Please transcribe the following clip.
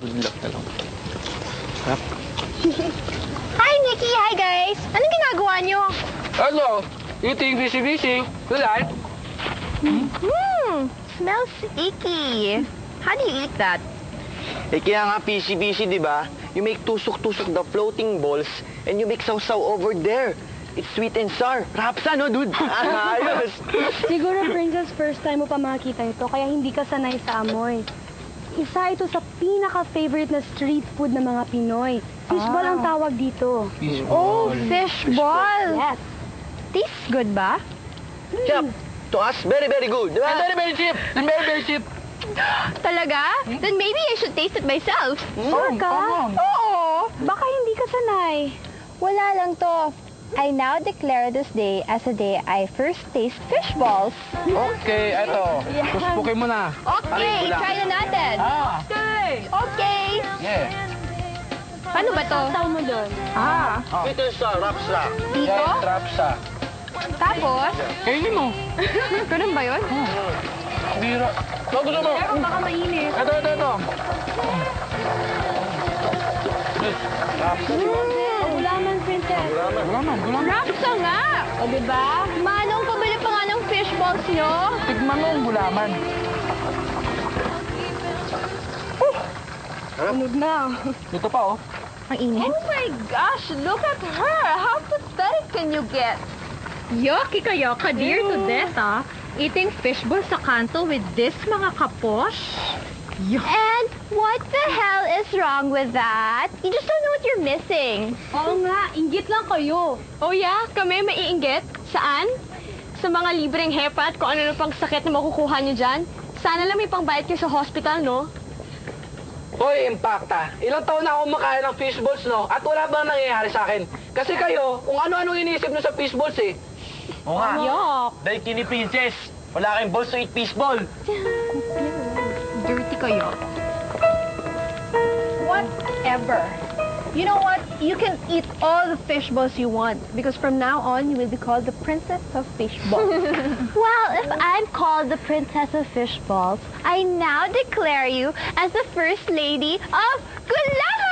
Good luck na lang. Harap. Hi, Nikki! Hi, guys! Anong ginagawa niyo? Ano? Eating busy-busy. You like? Smells icky. How do you eat that? Eh, kaya nga busy-busy, di ba? You make tusok-tusok the floating balls and you make sausaw over there. It's sweet and sour. Rapsa, no, dude? Ayos! Siguro, Princess, first time mo pa makakita ito, kaya hindi ka sanay sa amoy. Isa ito sa pinaka-favorite na street food ng mga Pinoy. Fishball ang tawag dito. Oh, fishball! Yes. Tastes good ba? Chap, to us, very, very good, di ba? And very cheap. And very cheap. Talaga? Then maybe I should taste it myself. Sure ka? Oo! Baka hindi ka sanay. Wala lang to. I now declare this day as a day I first taste fish balls. Okay, eto. Puspukin mo na. Okay, try na natin. Okay. Okay. Yeah. Paano ba to? Sasaw mo doon. Sweet and sour, rapsa. Dito? Yeah, trapsa. Tapos? Kainin mo. Ganun ba yun? Bira. Ano gusto mo? Pero baka mainit. Ito. Gulaman, Princess. Gulaman. Rapsa nga! O, diba? Manong, pabili pa nga ng fish balls nyo. Tigman mo ang gulaman. Tunog na. Ito pa, oh. Ang init. Oh my gosh, look at her! How pathetic can you get? Yucky kayo, kadir to death, ah. Eating fishball sa kanto with this mga kaposh. And what the hell is wrong with that? You just don't know what you're missing. Oo nga, inggit lang kayo. Oh yeah? Kami maiinggit? Saan? Sa mga libreng hepa at kung ano na pang sakit na makukuha niyo dyan? Sana lang may pangbayad kayo sa hospital, no? Hoy, Impacta. Ilang taon na akong makain ng fishballs, no? At wala bang nangyayari sa akin? Kasi kayo, kung ano-ano iniisip nyo sa fishballs, eh. Oo nga. Yuck! Dahil kini Princess, wala kayong balls to eat fishball. Dirty kayo. Whatever. You know what? You can eat all the fish balls you want because from now on you will be called the Princess of Fish Balls. Well, if I'm called the Princess of Fish Balls, I now declare you as the First Lady of Gulaman!